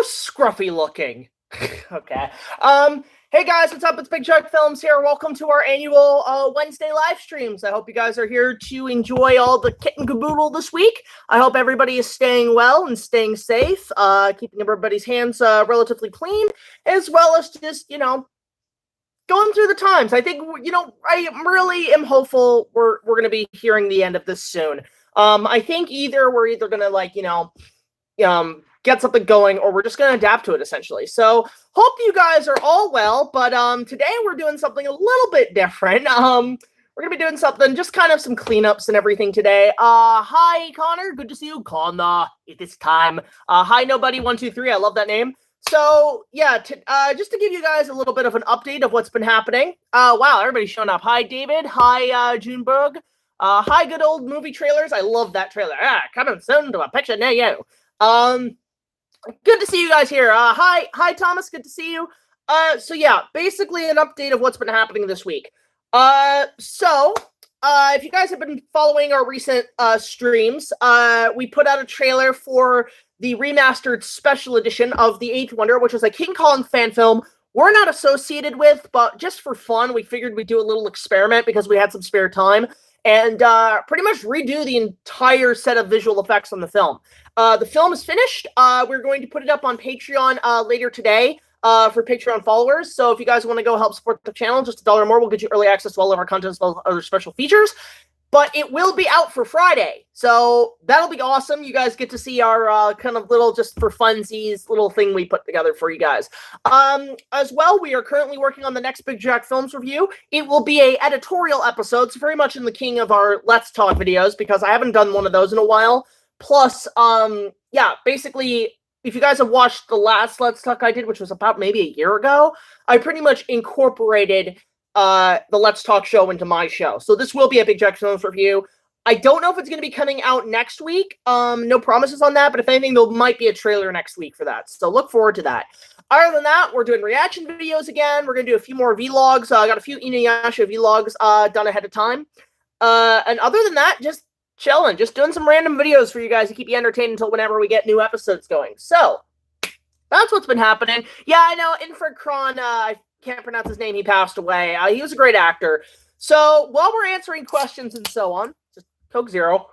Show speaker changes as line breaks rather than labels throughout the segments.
scruffy looking. Okay. Hey guys, what's up? It's BigJackFilms here. Welcome to our annual Wednesday live streams. I hope you guys are here to enjoy all the kit and caboodle this week. I hope everybody is staying well and staying safe, keeping everybody's hands relatively clean, as well as just, going through the times. I think, I really am hopeful we're going to be hearing the end of this soon. I think we're either going to, get something going, or we're just going to adapt to it, essentially. So, hope you guys are all well, but today we're doing something a little bit different. We're going to be doing something, just kind of some cleanups and everything today. Hi, Connor. Good to see you. Connor, it is time. Hi, Nobody123. I love that name. So, yeah, just to give you guys a little bit of an update of what's been happening. Wow, everybody's showing up. Hi, David. Hi, Juneberg. Hi, good old movie trailers. I love that trailer. Coming soon to a picture near you. Good to see you guys here. Hi, Thomas. Good to see you. So yeah, basically an update of what's been happening this week. If you guys have been following our recent streams, we put out a trailer for the remastered special edition of The Eighth Wonder, which was a King Kong fan film we're not associated with, but just for fun, we figured we'd do a little experiment because we had some spare time, and pretty much redo the entire set of visual effects on the film. The film is finished. We're going to put it up on Patreon later today for Patreon followers. So if you guys want to go help support the channel, just $1 more will get you early access to all of our content as well as other special features. But it will be out for Friday. So that'll be awesome. You guys get to see our kind of little, just for funsies, little thing we put together for you guys. As well, we are currently working on the next BigJackFilms review. It will be a editorial episode. It's very much in the king of our Let's Talk videos because I haven't done one of those in a while. Plus, basically, if you guys have watched the last Let's Talk I did, which was about maybe a year ago, I pretty much incorporated the Let's Talk show into my show. So this will be a BigJackFilms review. I don't know if it's going to be coming out next week. No promises on that, but if anything, there might be a trailer next week for that. So look forward to that. Other than that, we're doing reaction videos again. We're going to do a few more vlogs. I got a few Inuyasha vlogs done ahead of time. And other than that, just chilling, just doing some random videos for you guys to keep you entertained until whenever we get new episodes going. So, that's what's been happening. Yeah, I know, Infrared Kron, I can't pronounce his name, he passed away. He was a great actor. So, while we're answering questions and so on, just Coke Zero.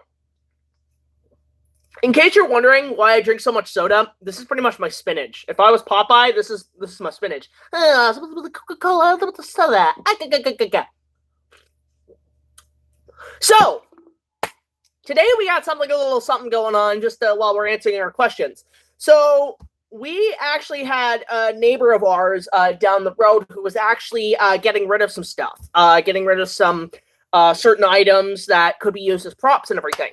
In case you're wondering why I drink so much soda, this is pretty much my spinach. If I was Popeye, this is my spinach. Coca-Cola, the soda. So, today we got a little something going on just while we're answering our questions. So we actually had a neighbor of ours down the road who was actually getting rid of some stuff, getting rid of some certain items that could be used as props and everything.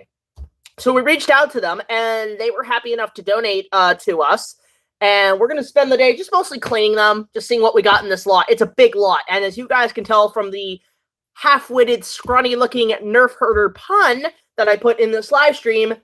So we reached out to them, and they were happy enough to donate to us. And we're going to spend the day just mostly cleaning them, just seeing what we got in this lot. It's a big lot, and as you guys can tell from the half-witted, scrawny-looking NERFherder pun that I put in this live stream,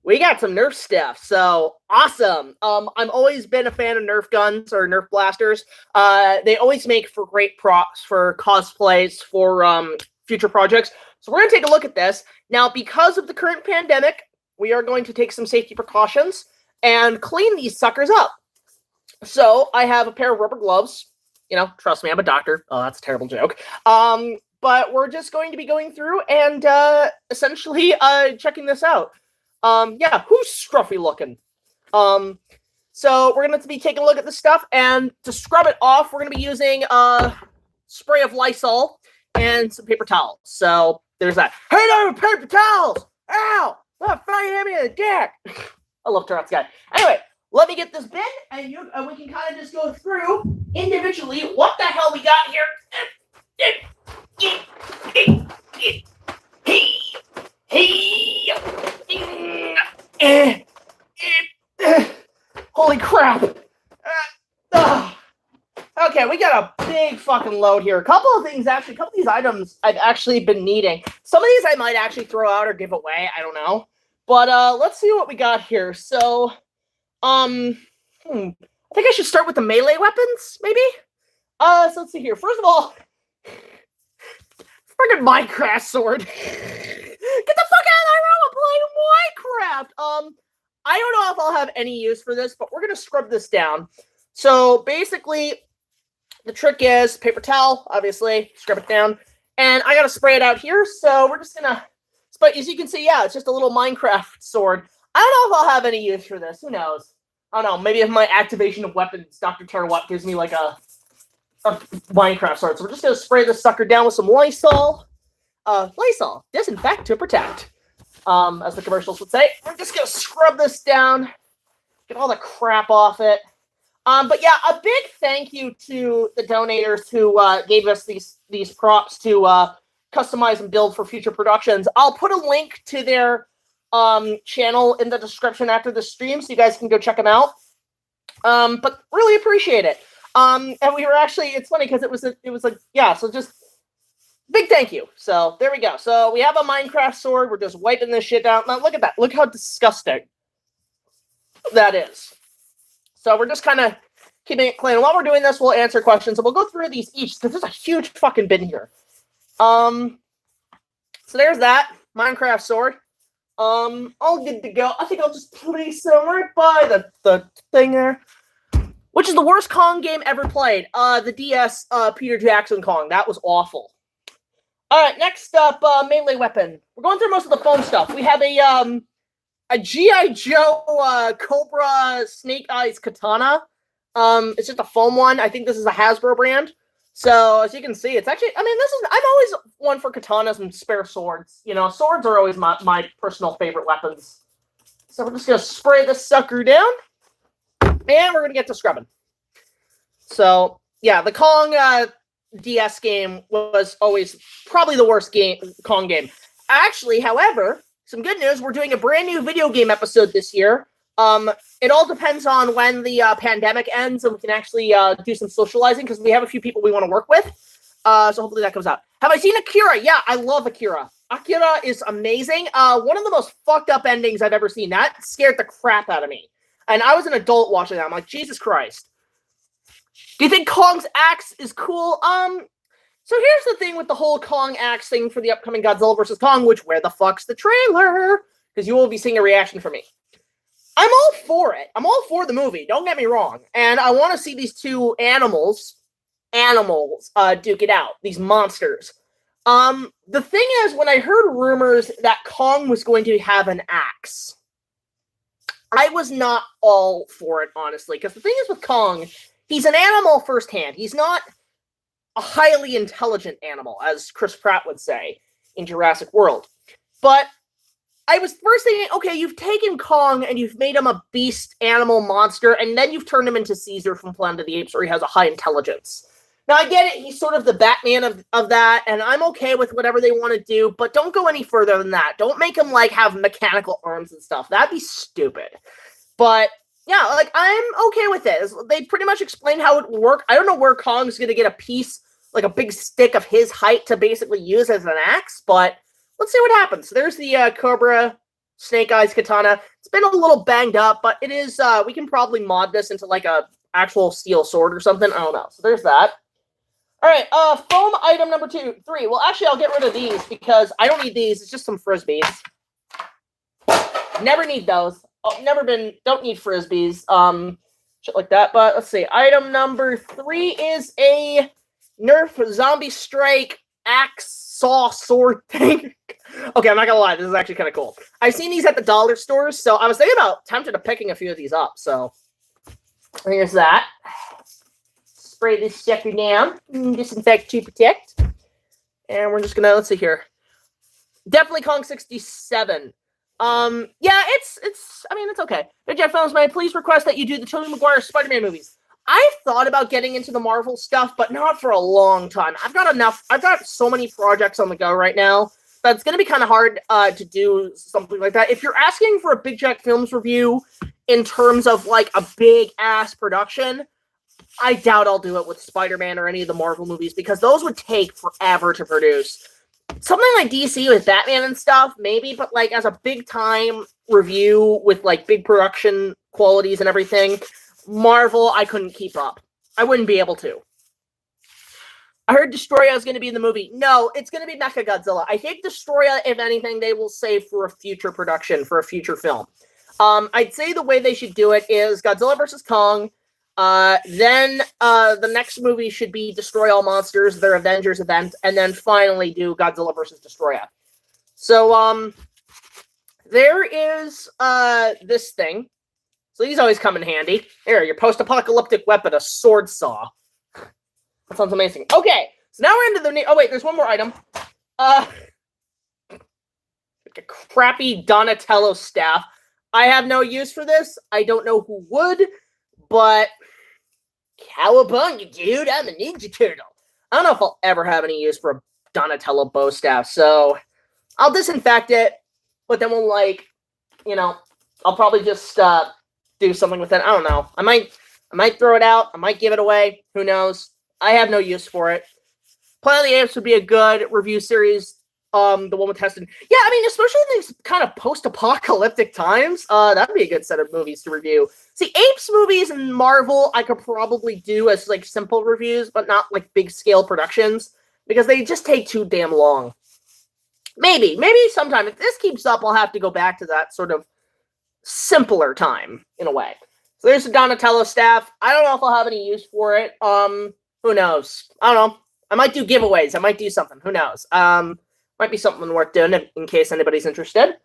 we got some Nerf stuff, so awesome. I've always been a fan of Nerf guns or Nerf blasters. They always make for great props for cosplays, for future projects. So we're going to take a look at this. Now, because of the current pandemic, we are going to take some safety precautions and clean these suckers up. So I have a pair of rubber gloves. Trust me, I'm a doctor. Oh, that's a terrible joke. But we're just going to be going through and essentially checking this out. Who's scruffy looking? So we're going to be taking a look at this stuff, and to scrub it off, we're going to be using a spray of Lysol and some paper towels. So there's that. Hey, no, paper towels! Ow! Stop fighting me in the dick! I love Tarek's guy. Anyway, let me get this bin, and we can kind of just go through individually what the hell we got here. Holy crap. Okay, we got a big fucking load here. A couple of these items I've actually been needing. Some of these I might actually throw out or give away. I don't know. But let's see what we got here. So, I think I should start with the melee weapons, maybe? So let's see here. First of all, friggin' Minecraft sword. Get the fuck out of my room! I'm playing Minecraft! I don't know if I'll have any use for this, but we're going to scrub this down. So basically, the trick is paper towel, obviously, scrub it down. And I got to spray it out here, so we're just going to, but as you can see, yeah, it's just a little Minecraft sword. I don't know if I'll have any use for this. Who knows? I don't know. Maybe if my activation of weapons, Dr. Tarek gives me like a Minecraft sword. So we're just going to spray this sucker down with some Lysol. Lysol, disinfect to protect, as the commercials would say. I'm just going to scrub this down, get all the crap off it. But yeah, a big thank you to the donators who gave us these props to customize and build for future productions. I'll put a link to their channel in the description after the stream, so you guys can go check them out. But really appreciate it. And we were actually, it's funny because it was like, yeah, so just big thank you. So there we go. So we have a Minecraft sword. We're just wiping this shit down. Now look at that. Look how disgusting that is. So we're just kind of keeping it clean. And while we're doing this, we'll answer questions, and we'll go through these each because there's a huge fucking bin here. So there's that Minecraft sword. All good to go. I think I'll just place them right by the thing there. Which is the worst Kong game ever played? The DS Peter Jackson Kong. That was awful. Alright, next up, melee weapon. We're going through most of the foam stuff. We have a G.I. Joe Cobra Snake Eyes Katana. It's just a foam one. I think this is a Hasbro brand. So, as you can see, it's actually, I mean, I'm always one for katanas and spare swords. You know, swords are always my personal favorite weapons. So we're just going to spray this sucker down. And we're going to get to scrubbing. So, yeah, the Kong DS game was always probably the worst Kong game. Actually, however, some good news, we're doing a brand new video game episode this year. It all depends on when the pandemic ends and we can actually do some socializing because we have a few people we want to work with. So hopefully that comes out. Have I seen Akira? Yeah, I love Akira. Akira is amazing. One of the most fucked up endings I've ever seen. That scared the crap out of me. And I was an adult watching that. I'm like, Jesus Christ. Do you think Kong's axe is cool? So here's the thing with the whole Kong axe thing for the upcoming Godzilla vs. Kong, which where the fuck's the trailer? Because you will be seeing a reaction from me. I'm all for it. I'm all for the movie. Don't get me wrong. And I want to see these two animals duke it out. These monsters. The thing is, when I heard rumors that Kong was going to have an axe, I was not all for it, honestly. Because the thing is with Kong, he's an animal firsthand. He's not a highly intelligent animal, as Chris Pratt would say in Jurassic World. But I was first thinking, okay, you've taken Kong and you've made him a beast animal monster, and then you've turned him into Caesar from Planet of the Apes, where he has a high intelligence. Now, I get it. He's sort of the Batman of that, and I'm okay with whatever they want to do, but don't go any further than that. Don't make him, like, have mechanical arms and stuff. That'd be stupid. But, yeah, like, I'm okay with it. They pretty much explained how it would work. I don't know where Kong's going to get a piece, like a big stick of his height to basically use as an axe, but let's see what happens. So there's the Cobra Snake Eyes Katana. It's been a little banged up, but it is, we can probably mod this into, like, a actual steel sword or something. I don't know. So there's that. All right, foam item number 3. Well, actually, I'll get rid of these because I don't need these. It's just some Frisbees. Never need those. Oh, don't need Frisbees. Shit like that. But let's see. Item number 3 is a Nerf Zombie Strike axe saw sword thing. Okay, I'm not gonna lie. This is actually kind of cool. I've seen these at the dollar stores, so I was thinking about tempted to picking a few of these up. So here's that. Spray this sucker down. Disinfect to protect. And we're just gonna, let's see here. Definitely Kong 67. Yeah, it's okay. BigJackFilms, may I please request that you do the Tobey Maguire Spider-Man movies? I've thought about getting into the Marvel stuff, but not for a long time. I've got so many projects on the go right now that it's gonna be kind of hard to do something like that. If you're asking for a BigJackFilms review in terms of like a big ass production, I doubt I'll do it with Spider-Man or any of the Marvel movies because those would take forever to produce. Something like DC with Batman and stuff, maybe, but like as a big time review with like big production qualities and everything, Marvel, I couldn't keep up. I wouldn't be able to. I heard Destroya is going to be in the movie. No, it's going to be Mechagodzilla. I think Destroya, if anything, they will save for a future production, for a future film. I'd say the way they should do it is Godzilla vs. Kong. Then the next movie should be Destroy All Monsters, their Avengers event, and then finally do Godzilla vs. Destroya. So, there is this thing. So these always come in handy. Here, your post-apocalyptic weapon, a sword saw. That sounds amazing. Okay, so now we're into the... Oh, wait, there's one more item. Like a crappy Donatello staff. I have no use for this. I don't know who would, but... Cowabunga, dude. I'm a Ninja Turtle. I don't know if I'll ever have any use for a Donatello bow staff, so... I'll disinfect it, but then we'll, like... You know, I'll probably just, do something with it. I don't know. I might throw it out. I might give it away. Who knows? I have no use for it. Planet of the Apes would be a good review series. The one with Heston. Yeah, I mean, especially in these kind of post-apocalyptic times, that'd be a good set of movies to review. See, Apes movies and Marvel, I could probably do as, like, simple reviews, but not, like, big-scale productions, because they just take too damn long. Maybe sometime. If this keeps up, I'll have to go back to that sort of simpler time, in a way. So there's the Donatello staff. I don't know if I'll have any use for it. Who knows? I don't know. I might do giveaways. I might do something. Who knows? Might be something worth doing in case anybody's interested.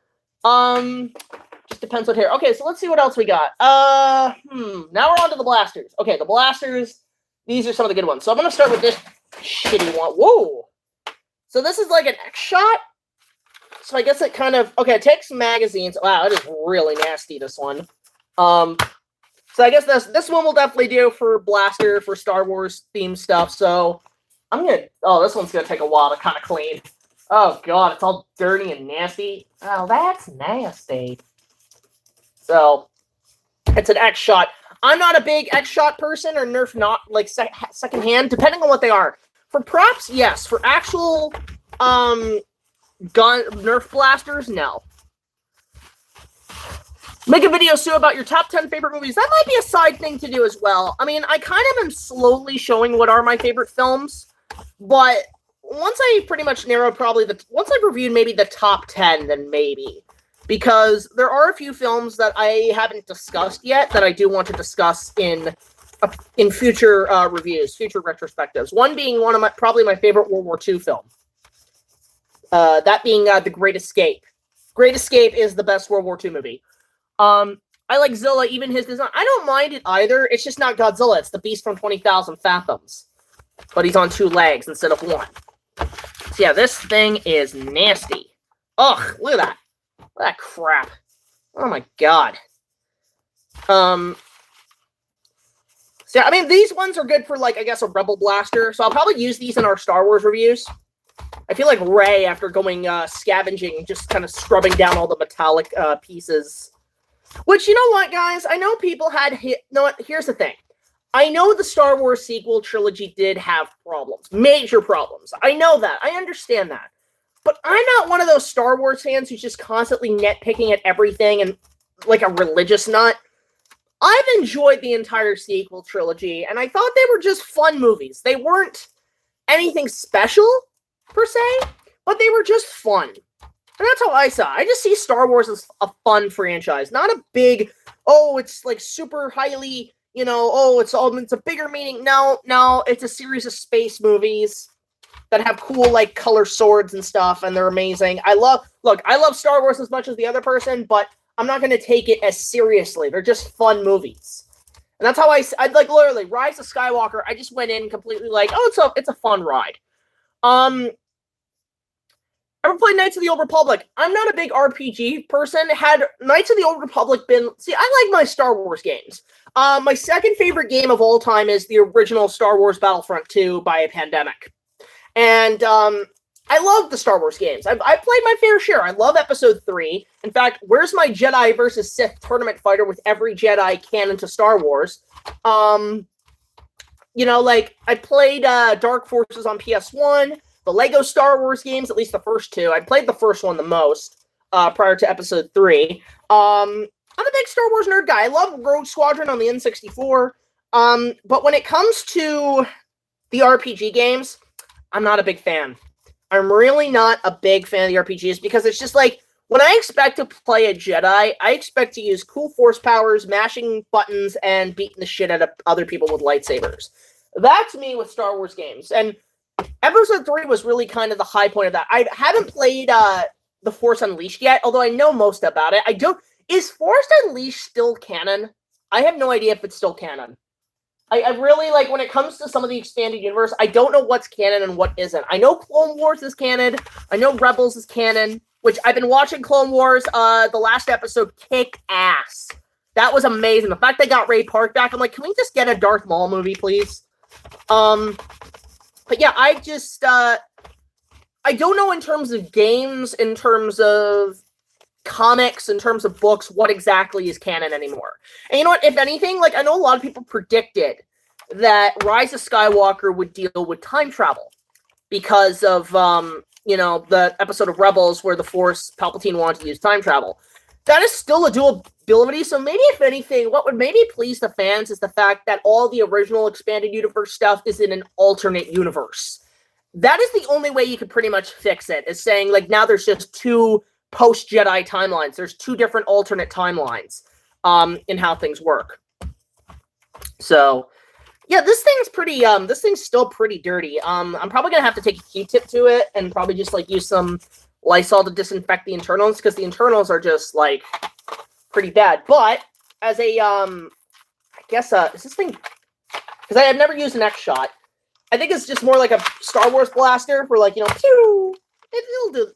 Just depends what here. Okay, so let's see what else we got. Now we're on to the blasters. Okay, the blasters. These are some of the good ones. So I'm going to start with this shitty one. Whoa! So this is like an X-Shot. So I guess it kind of... Okay, it takes magazines. Wow, it is really nasty, this one. So I guess this one will definitely do for Blaster, for Star Wars themed stuff. So I'm going to... Oh, this one's going to take a while to kind of clean. Oh, God, it's all dirty and nasty. Oh, that's nasty. So, it's an X-Shot. I'm not a big X-Shot person, or Nerf not, like, secondhand, depending on what they are. For props, yes. For actual, Nerf blasters, no. Make a video, Sue, about your top 10 favorite movies. That might be a side thing to do as well. I mean, I kind of am slowly showing what are my favorite films, but once I pretty much narrowed once I've reviewed maybe the top 10, then maybe. Because there are a few films that I haven't discussed yet that I do want to discuss in future reviews, future retrospectives. One being probably my favorite World War II film. That being The Great Escape. Great Escape is the best World War II movie. I like Zilla, even his design. I don't mind it either. It's just not Godzilla. It's the Beast from 20,000 Fathoms. But he's on 2 legs instead of 1. So yeah, this thing is nasty. Ugh, look at that. Look at that crap. Oh my god. So yeah, I mean, these ones are good for, like, I guess, a Rebel Blaster. So I'll probably use these in our Star Wars reviews. I feel like Rey, after going scavenging, just kind of scrubbing down all the metallic pieces. Which, you know what, guys? I know people had no, here's the thing. I know the Star Wars sequel trilogy did have problems. Major problems. I know that. I understand that. But I'm not one of those Star Wars fans who's just constantly nitpicking at everything and like a religious nut. I've enjoyed the entire sequel trilogy, and I thought they were just fun movies. They weren't anything special, per se, but they were just fun. And that's how I saw it. I just see Star Wars as a fun franchise, not a big, oh, it's like super highly, you know, oh, it's a bigger meaning. No, it's a series of space movies that have cool, like, color swords and stuff, and they're amazing. I love Star Wars as much as the other person, but I'm not going to take it as seriously. They're just fun movies. And that's how I'd like, literally, Rise of Skywalker, I just went in completely like, oh, it's a fun ride. Ever played Knights of the Old Republic? I'm not a big RPG person. Had Knights of the Old Republic been... See, I like my Star Wars games. My second favorite game of all time is the original Star Wars Battlefront 2 by a pandemic. And, I love the Star Wars games. I've played my fair share. I love Episode 3. In fact, where's my Jedi versus Sith tournament fighter with every Jedi canon to Star Wars? You know, like, I played Dark Forces on PS1, the Lego Star Wars games, at least the first 2. I played the first one the most, prior to Episode 3. I'm a big Star Wars nerd guy. I love Rogue Squadron on the N64. But when it comes to the RPG games, I'm not a big fan. I'm really not a big fan of the RPGs because it's just like, when I expect to play a Jedi, I expect to use cool force powers, mashing buttons, and beating the shit out of other people with lightsabers. That's me with Star Wars games. And Episode 3 was really kind of the high point of that. I haven't played The Force Unleashed yet, although I know most about it. Is Force Unleashed still canon? I have no idea if it's still canon. I really, like, when it comes to some of the expanded universe, I don't know what's canon and what isn't. I know Clone Wars is canon. I know Rebels is canon, which I've been watching Clone Wars. The last episode kicked ass. That was amazing. The fact they got Ray Park back, I'm like, can we just get a Darth Maul movie, please? But yeah, I just, I don't know in terms of games, in terms of comics, in terms of books, what exactly is canon anymore. And you know what, if anything, like, I know a lot of people predicted that Rise of Skywalker would deal with time travel because of, you know, the episode of Rebels where the Force, Palpatine wanted to use time travel. That is still a dual ability, so maybe, if anything, what would maybe please the fans is the fact that all the original expanded universe stuff is in an alternate universe. That is the only way you could pretty much fix it, is saying, like, now there's just 2 post-Jedi timelines. There's 2 different alternate timelines in how things work. So, yeah, this thing's still pretty dirty. I'm probably going to have to take a Q-tip to it and probably just, like, use some Lysol to disinfect the internals, because the internals are just, like, pretty bad. But, as a, I guess, is this thing, because I have never used an X-Shot. I think it's just more like a Star Wars blaster for, like, you know, pew!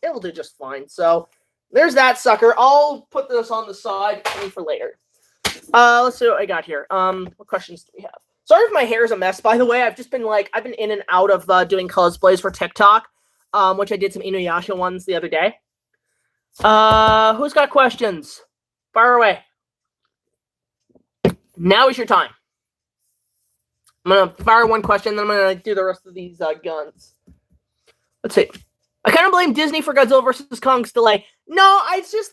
It'll do just fine. So, there's that sucker. I'll put this on the side for later. Let's see what I got here. What questions do we have? Sorry if my hair is a mess, by the way. I've been in and out of doing cosplays for TikTok, which I did some Inuyasha ones the other day. Who's got questions? Fire away. Now is your time. I'm going to fire one question, then I'm going to do the rest of these guns. Let's see. I kind of blame Disney for Godzilla vs. Kong's delay. No,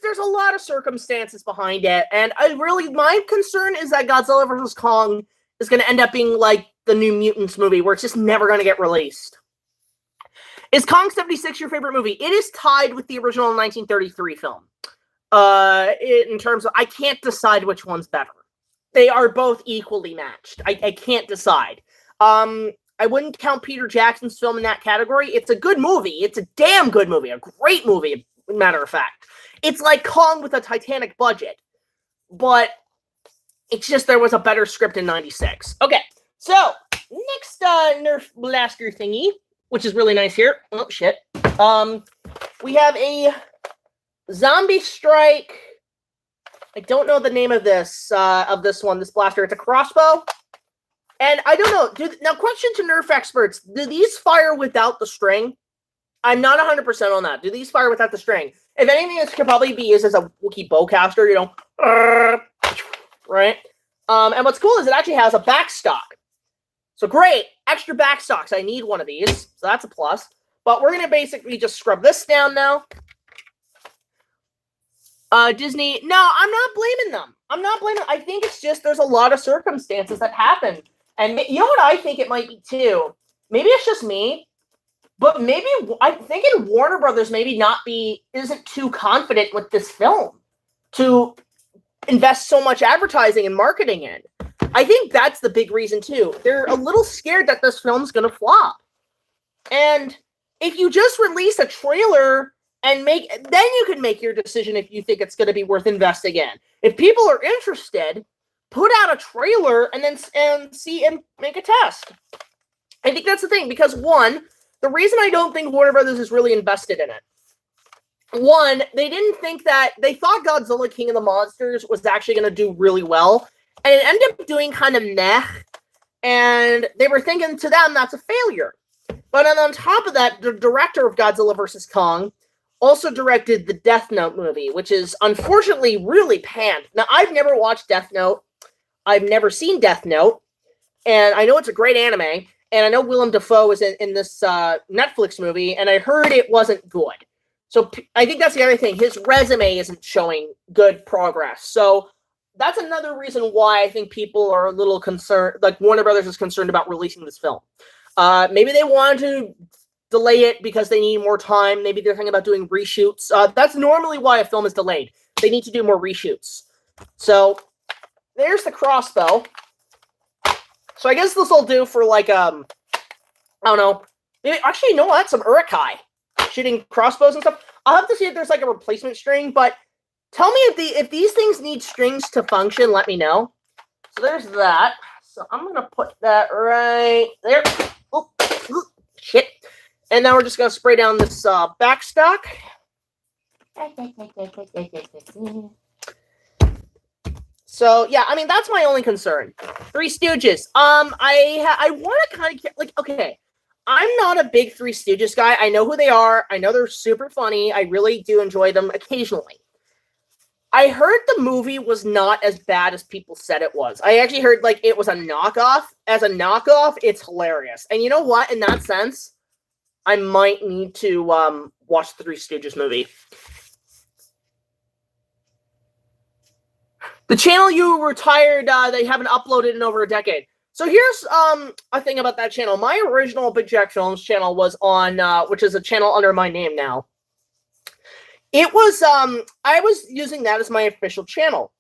there's a lot of circumstances behind it, and my concern is that Godzilla vs. Kong is going to end up being like the New Mutants movie, where it's just never going to get released. Is Kong 76 your favorite movie? It is tied with the original 1933 film. In terms of, I can't decide which one's better. They are both equally matched. I can't decide. I wouldn't count Peter Jackson's film in that category. It's a good movie. It's a damn good movie. A great movie, matter of fact. It's like Kong with a Titanic budget. But it's just there was a better script in 96. Okay, so next Nerf blaster thingy, which is really nice here. Oh, shit. We have a Zombie Strike. I don't know the name of this one, this blaster. It's a crossbow. And I don't know. Now, question to Nerf experts. Do these fire without the string? I'm not 100% on that. Do these fire without the string? If anything, this could probably be used as a Wookiee bowcaster, you know. Right? And what's cool is it actually has a backstock. So great. Extra backstocks. I need one of these. So that's a plus. But we're going to basically just scrub this down now. Disney. No, I'm not blaming them. I think it's just there's a lot of circumstances that happen. And you know what I think it might be too? Maybe it's just me, but maybe I'm thinking Warner Brothers isn't too confident with this film to invest so much advertising and marketing in. I think that's the big reason too. They're a little scared that this film's gonna flop. And if you just release a trailer and then you can make your decision if you think it's gonna be worth investing in. If people are interested, put out a trailer and then see and make a test. I think that's the thing, because one, the reason I don't think Warner Brothers is really invested in it. One, they thought Godzilla King of the Monsters was actually going to do really well, and it ended up doing kind of meh, and they were thinking to them that's a failure. But on top of that, the director of Godzilla vs. Kong also directed the Death Note movie, which is unfortunately really panned. Now, I've never watched Death Note. I've never seen Death Note, and I know it's a great anime, and I know Willem Dafoe is in this Netflix movie, and I heard it wasn't good. So I think that's the other thing. His resume isn't showing good progress. So that's another reason why I think people are a little concerned, like Warner Brothers is concerned about releasing this film. Maybe they wanted to delay it because they need more time. Maybe they're thinking about doing reshoots. That's normally why a film is delayed. They need to do more reshoots. So there's the crossbow. So I guess this will do for like I don't know. Maybe, actually, no, that's some Urukai shooting crossbows and stuff. I'll have to see if there's like a replacement string, but tell me if these things need strings to function. Let me know. So there's that. So I'm gonna put that right there. Oh, shit. And now we're just gonna spray down this backstock. So yeah, I mean that's my only concern. Three Stooges. I want to kind of like, okay, I'm not a big Three Stooges guy. I know who they are. I know they're super funny. I really do enjoy them occasionally. I heard the movie was not as bad as people said it was. I actually heard like it was a knockoff. As a knockoff, it's hilarious. And you know what? In that sense, I might need to watch the Three Stooges movie. The channel you retired, they haven't uploaded in over a decade. So here's a thing about that channel. My original BigJackFilms channel was on, which is a channel under my name now. It was, I was using that as my official channel.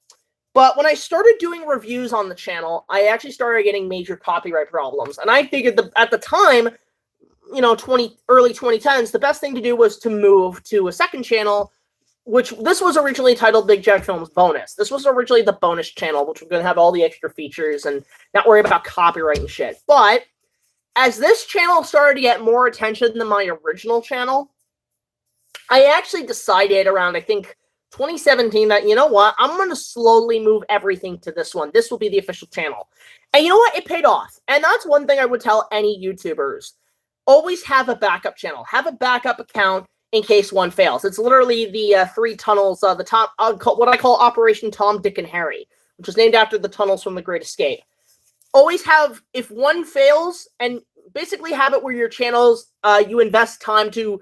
But when I started doing reviews on the channel, I actually started getting major copyright problems. And I figured at the time, you know, early 2010s, the best thing to do was to move to a second channel, which this was originally titled BigJackFilms Bonus. This was originally the bonus channel, which was going to have all the extra features and not worry about copyright and shit. But as this channel started to get more attention than my original channel, I actually decided around, I think, 2017 that, you know what, I'm going to slowly move everything to this one. This will be the official channel. And you know what? It paid off. And that's one thing I would tell any YouTubers. Always have a backup channel. Have a backup account in case one fails. It's literally the three tunnels, the top, what I call Operation Tom, Dick, and Harry, which was named after the tunnels from The Great Escape. Always have, if one fails, and basically have it where your channels, you invest time to,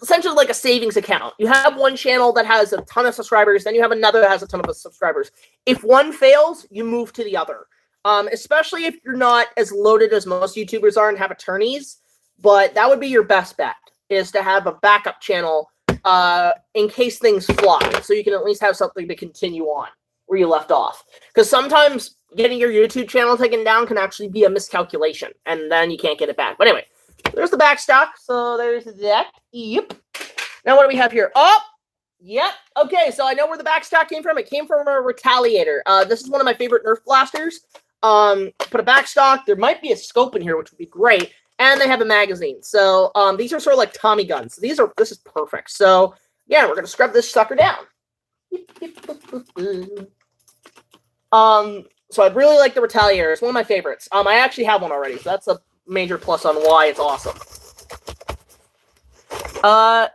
essentially like a savings account. You have one channel that has a ton of subscribers, then you have another that has a ton of subscribers. If one fails, you move to the other. Especially if you're not as loaded as most YouTubers are and have attorneys, but that would be your best bet, is to have a backup channel in case things flop, so you can at least have something to continue on where you left off. Because sometimes getting your YouTube channel taken down can actually be a miscalculation, and then you can't get it back. But anyway, there's the backstock. So there's that. Yep. Now what do we have here? Oh, yep. Okay, so I know where the backstock came from. It came from a Retaliator. This is one of my favorite Nerf blasters. Put a backstock. There might be a scope in here, which would be great. And they have a magazine. So these are sort of like Tommy guns. This is perfect. So yeah, we're gonna scrub this sucker down. So I really like the Retaliator. It's one of my favorites. I actually have one already, so that's a major plus on why it's awesome. No,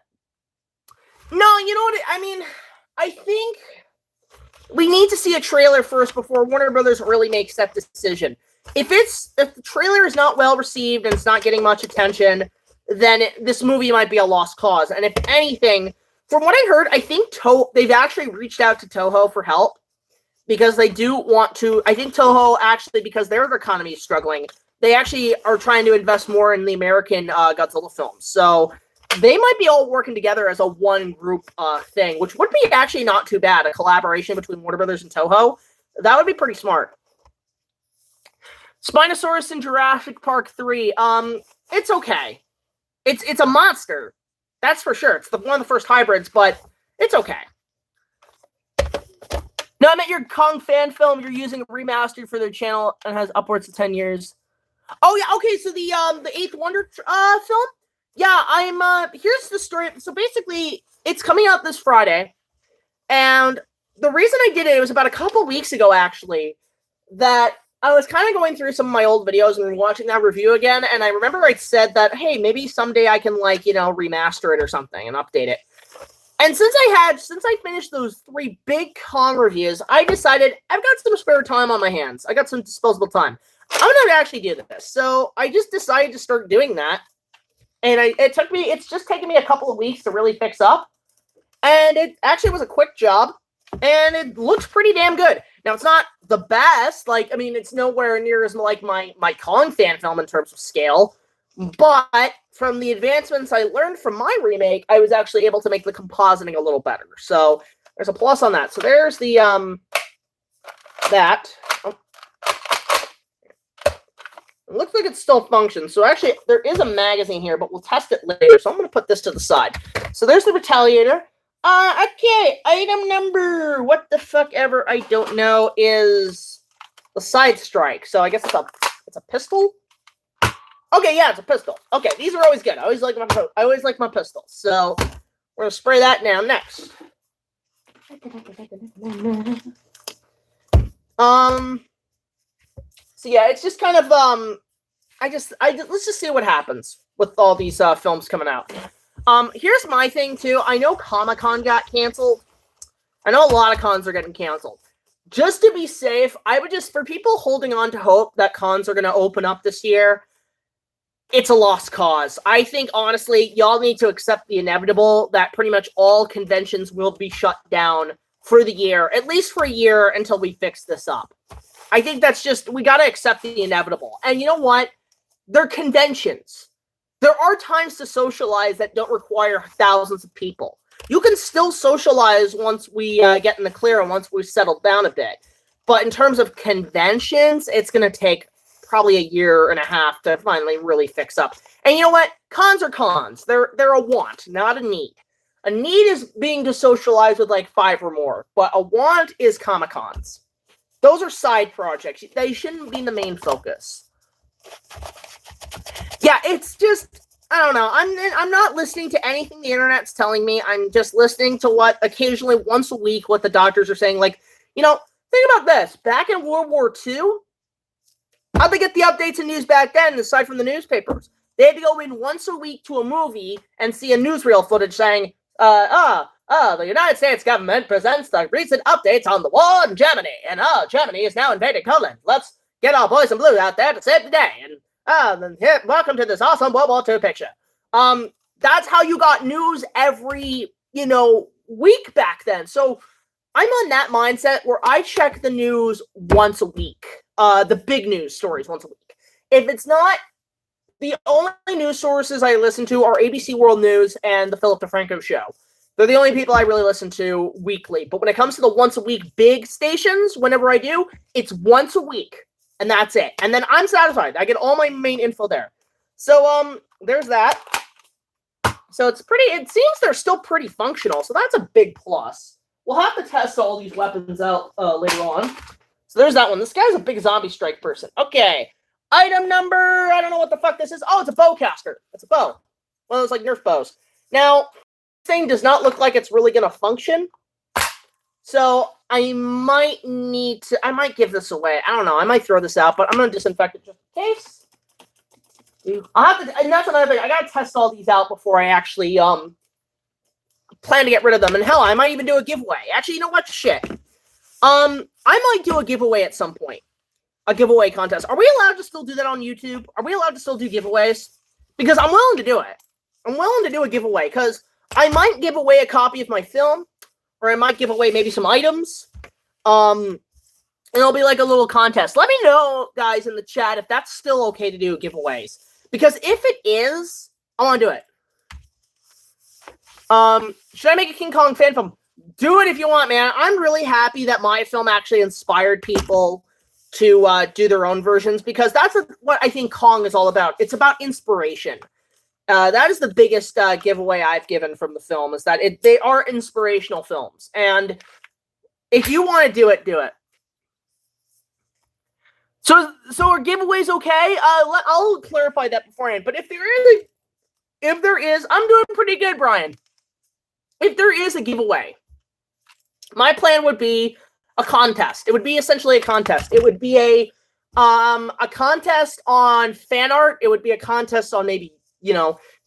you know what? I mean, I think we need to see a trailer first before Warner Brothers really makes that decision. If the trailer is not well received and it's not getting much attention, then this movie might be a lost cause. And if anything, from what I heard, I think they've actually reached out to Toho for help because they do want to. I think Toho actually, because their economy is struggling, they actually are trying to invest more in the American Godzilla films. So they might be all working together as a one group thing, which would be actually not too bad. A collaboration between Warner Brothers and Toho. That would be pretty smart. Spinosaurus in Jurassic Park 3. It's okay. It's a monster. That's for sure. It's one of the first hybrids, but it's okay. No, I meant your Kong fan film. You're using remastered for their channel and has upwards of 10 years. Oh yeah, okay. So the Eighth Wonder film. Yeah, here's the story. So basically, it's coming out this Friday, and the reason I did it was about a couple weeks ago, actually, that I was kind of going through some of my old videos and watching that review again, and I remember I said that, hey, maybe someday I can, like, you know, remaster it or something and update it. And since I finished those 3 big Kong reviews, I decided I've got some spare time on my hands. I got some disposable time. I'm going to actually do this. So I just decided to start doing that. And it's just taken me a couple of weeks to really fix up. And it actually was a quick job. And it looks pretty damn good. Now, it's not the best. Like, I mean, it's nowhere near as like my Kong fan film in terms of scale. But from the advancements I learned from my remake, I was actually able to make the compositing a little better. So there's a plus on that. So there's the that. Oh. It looks like it still functions. So actually, there is a magazine here, but we'll test it later. So I'm going to put this to the side. So there's the Retaliator. Okay, item number, what the fuck ever, I don't know, is the Side Strike. So I guess it's a pistol? Okay, yeah, it's a pistol. Okay, these are always good. I always like my pistols. So we're gonna spray that now. Next. So yeah, it's just kind of let's just see what happens with all these films coming out. Here's my thing too. I know Comic-Con got canceled. I know a lot of cons are getting canceled. Just to be safe, I would just, for people holding on to hope that cons are going to open up this year, it's a lost cause. I think, honestly, y'all need to accept the inevitable that pretty much all conventions will be shut down for the year, at least for a year until we fix this up. I think that's just, we got to accept the inevitable. And you know what? They're conventions. There are times to socialize that don't require thousands of people. You can still socialize once we get in the clear and once we've settled down a bit. But in terms of conventions, it's going to take probably a year and a half to finally really fix up. And you know what? Cons are cons. They're a want, not a need. A need is being to socialize with like 5 or more, but a want is Comic-Cons. Those are side projects. They shouldn't be the main focus. Yeah, it's just, I don't know. I'm not listening to anything the internet's telling me. I'm just listening to what occasionally once a week what the doctors are saying. Like, you know, think about this. Back in World War II, how'd they get the updates and news back then, aside from the newspapers? They had to go in once a week to a movie and see a newsreel footage saying, the United States government presents the recent updates on the war in Germany. And, Germany is now invading Poland. Let's get our boys in blue out there to save the day. And, then here, welcome to this awesome World War II picture. That's how you got news every, week back then. So I'm on that mindset where I check the news once a week. The big news stories once a week. If it's not, the only news sources I listen to are ABC World News and the Philip DeFranco Show. They're the only people I really listen to weekly. But when it comes to the once a week big stations, whenever I do, it's once a week. And that's it. And then I'm satisfied. I get all my main info there. So, there's that. So it seems they're still pretty functional. So that's a big plus. We'll have to test all these weapons out later on. So there's that one. This guy's a big zombie strike person. Okay. Item number, I don't know what the fuck this is. Oh, it's a bowcaster. It's a bow. One of those like Nerf bows. Now, this thing does not look like it's really going to function. So I might give this away. I don't know. I might throw this out, but I'm going to disinfect it just in case. I'll have to, and that's another thing. I got to test all these out before I actually plan to get rid of them. And hell, I might even do a giveaway. Actually, you know what? Shit. I might do a giveaway at some point. A giveaway contest. Are we allowed to still do that on YouTube? Are we allowed to still do giveaways? Because I'm willing to do it. I'm willing to do a giveaway because I might give away a copy of my film, or I might give away maybe some items. And it'll be like a little contest. Let me know, guys, in the chat if that's still okay to do giveaways. Because if it is, I want to do it. Should I make a King Kong fan film? Do it if you want, man. I'm really happy that my film actually inspired people to do their own versions, because that's what I think Kong is all about. It's about inspiration. That is the biggest giveaway I've given from the film, is that they are inspirational films. And if you want to do it, do it. So are giveaways okay? I'll clarify that beforehand. But if there is, I'm doing pretty good, Brian. If there is a giveaway, my plan would be a contest. It would be essentially a contest. It would be a contest on fan art. It would be a contest on maybe,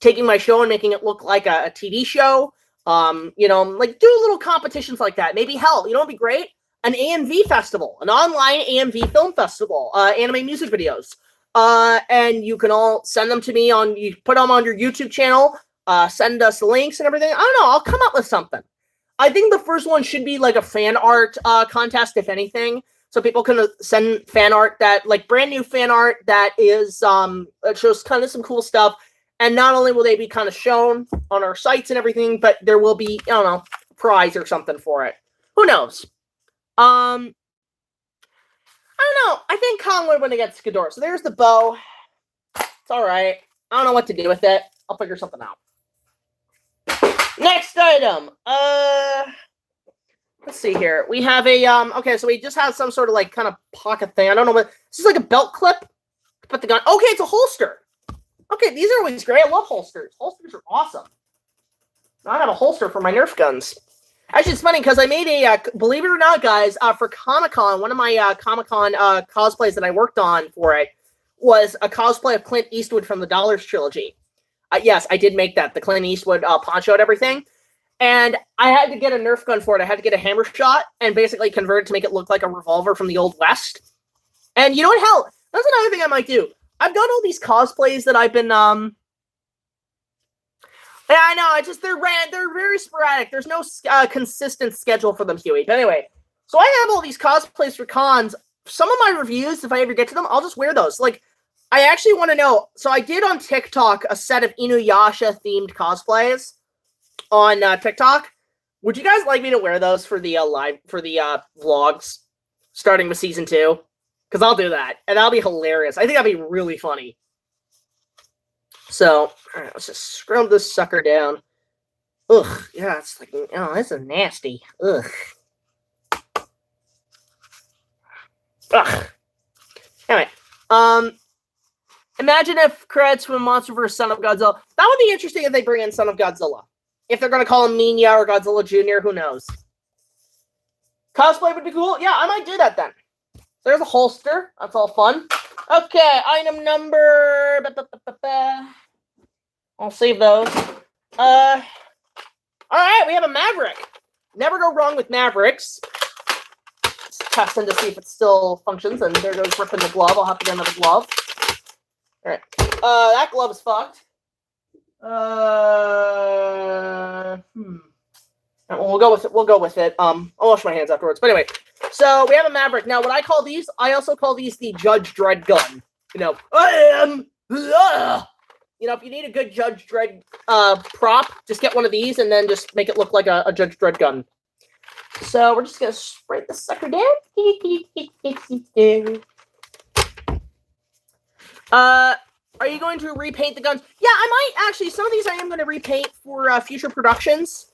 taking my show and making it look like a TV show. Like do little competitions like that. Maybe hell, it'd be great. An AMV festival, an online AMV film festival, anime music videos. And you can all send them to me you put them on your YouTube channel, send us links and everything. I don't know. I'll come up with something. I think the first one should be like a fan art contest, if anything, so people can send fan art that, like, brand new fan art that is that shows kind of some cool stuff. And not only will they be kind of shown on our sites and everything, but there will be, I don't know, prize or something for it. Who knows? I don't know. I think Kong would win against Ghidorah. So there's the bow. It's all right. I don't know what to do with it. I'll figure something out. Next item. Let's see here. We have a okay, so we just have some sort of like kind of pocket thing. I don't know what this is, like a belt clip to put the gun. Okay, it's a holster. Okay, these are always great. I love holsters. Holsters are awesome. I have a holster for my Nerf guns. Actually, it's funny because I made a, believe it or not, guys, for Comic-Con, one of my Comic-Con cosplays that I worked on for it was a cosplay of Clint Eastwood from the Dollars trilogy. Yes, I did make that, the Clint Eastwood poncho and everything. And I had to get a Nerf gun for it. I had to get a hammer shot and basically convert it to make it look like a revolver from the Old West. And you know what? Hell, that's another thing I might do. I've got all these cosplays that I've been, yeah, I know, they're very sporadic. There's no consistent schedule for them, Huey. But anyway, so I have all these cosplays for cons. Some of my reviews, if I ever get to them, I'll just wear those. Like, I actually want to know. So I did on TikTok a set of Inuyasha-themed cosplays on TikTok. Would you guys like me to wear those for the vlogs, starting with season 2? Because I'll do that, and that'll be hilarious. I think that'll be really funny. So, all right, let's just scrub this sucker down. Ugh, yeah, it's like, oh, this is nasty. Ugh. Ugh. Anyway, imagine if credits from Monster vs. Son of Godzilla. That would be interesting if they bring in Son of Godzilla. If they're going to call him Minya or Godzilla Jr., who knows? Cosplay would be cool. Yeah, I might do that then. There's a holster. That's all fun. Okay, item number... I'll save those. All right, we have a Maverick. Never go wrong with Mavericks. Just testing to see if it still functions, and there goes ripping the glove. I'll have to get another glove. All right. That glove is fucked. We'll go with it. We'll go with it. I'll wash my hands afterwards. But anyway, so we have a Maverick. Now, what I call these, I also call these the Judge Dredd gun. You know, you know, if you need a good Judge Dredd prop, just get one of these and then just make it look like a Judge Dredd gun. So we're just gonna spray the sucker down. Are you going to repaint the guns? Yeah, I might actually. Some of these I am going to repaint for future productions.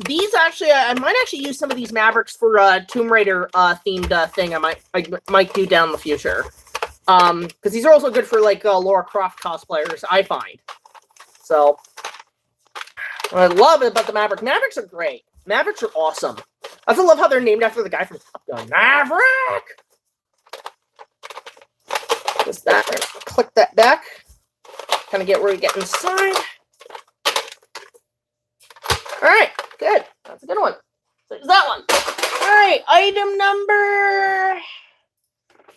These actually, I might actually use some of these Mavericks for Tomb Raider themed thing. I might do down in the future. Because these are also good for like Lara Croft cosplayers, I find. So, what I love about the Maverick. Mavericks are great. Mavericks are awesome. I also love how they're named after the guy from Top Gun. Maverick. Just that. Click that back. Kind of get where we get inside. All right, good. That's a good one. So there's that one. All right, item number.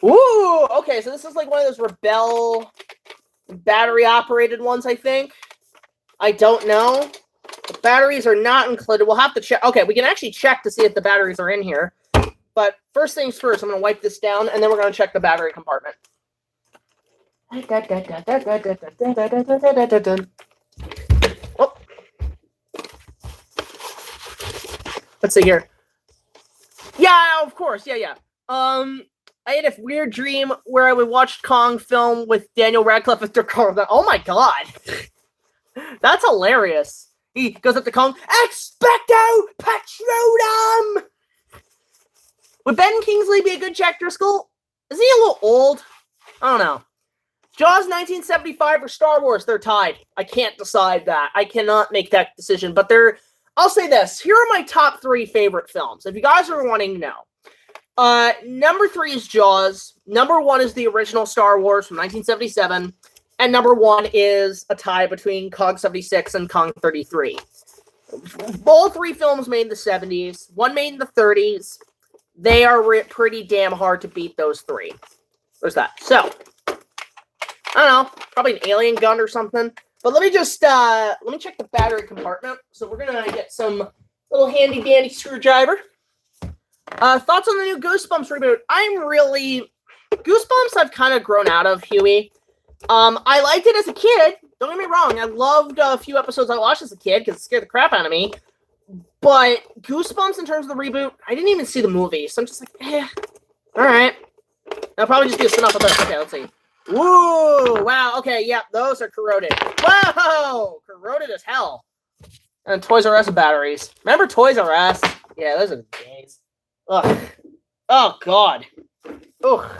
Ooh, okay. So this is like one of those Rebel battery-operated ones, I think. I don't know. The batteries are not included. We'll have to check. Okay, we can actually check to see if the batteries are in here. But first things first, I'm going to wipe this down, and then we're going to check the battery compartment. Oh. Let's see here. Yeah, of course. Yeah. I had a weird dream where I would watch Kong film with Daniel Radcliffe as Dirk Carl. Oh my god. That's hilarious. He goes up to Kong. Expecto Patronum! Would Ben Kingsley be a good Jack Driscoll? Is he a little old? I don't know. Jaws 1975 or Star Wars, they're tied. I can't decide that. I cannot make that decision. But I'll say this. Here are my top 3 favorite films. If you guys are wanting to know. Number 3 is Jaws. Number 1 is the original Star Wars from 1977. And number 1 is a tie between Kong 76 and Kong 33. All 3 films made in the 70s. One made in the 30s. They are pretty damn hard to beat, those 3. There's that. So, I don't know, probably an alien gun or something. But let me just, let me check the battery compartment. So we're going to get some little handy-dandy screwdriver. Thoughts on the new Goosebumps reboot? Goosebumps I've kind of grown out of, Huey. I liked it as a kid. Don't get me wrong. I loved a few episodes I watched as a kid because it scared the crap out of me. But Goosebumps, in terms of the reboot, I didn't even see the movie. So I'm just like, all right. That'll probably just be a spin-off of this. Okay, let's see. Woo! Wow, okay, yeah, those are corroded. Whoa! Corroded as hell. And Toys R Us batteries. Remember Toys R Us? Yeah, those are the days. Ugh. Oh, God. Ugh.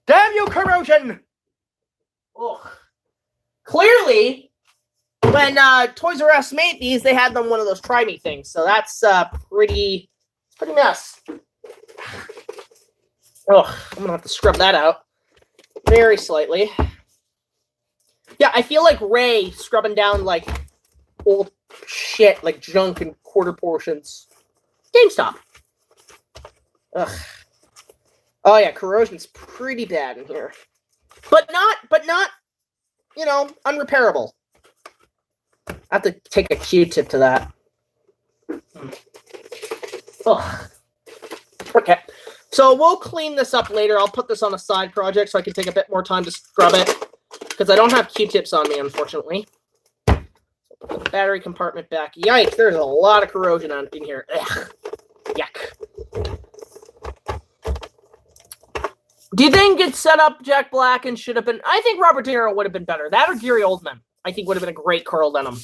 Damn you, corrosion! Ugh. Clearly, when Toys R Us made these, they had them one of those try me things. So that's pretty mess. Ugh, I'm gonna have to scrub that out very slightly. Yeah, I feel like Ray scrubbing down like old shit, like junk and quarter portions. GameStop. Ugh. Oh yeah, corrosion's pretty bad in here, but not, you know, unrepairable. I have to take a Q-tip to that. Ugh. Okay. So we'll clean this up later. I'll put this on a side project so I can take a bit more time to scrub it. Because I don't have Q-tips on me, unfortunately. So put the battery compartment back. Yikes, there's a lot of corrosion in here. Ugh. Yuck. Do you think it's set up Jack Black and should have been... I think Robert De Niro would have been better. That or Gary Oldman, I think, would have been a great Carl Denham.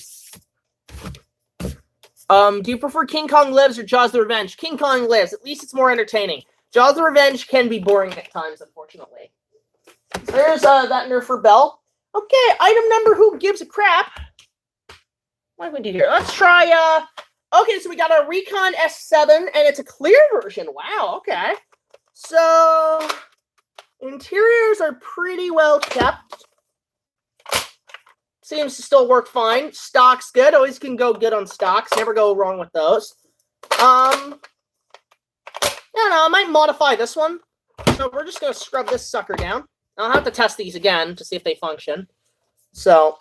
Do you prefer King Kong Lives or Jaws the Revenge? King Kong Lives. At least it's more entertaining. Jaws the Revenge can be boring at times, unfortunately. So there's that Nerfer bell. Okay, item number who gives a crap. What do we do here? Let's try, okay, so we got a Recon S7, and it's a clear version. Wow, okay. So, interiors are pretty well kept. Seems to still work fine. Stock's good. Always can go good on stocks. Never go wrong with those. I don't know, I might modify this one. So we're just going to scrub this sucker down. I'll have to test these again to see if they function. So,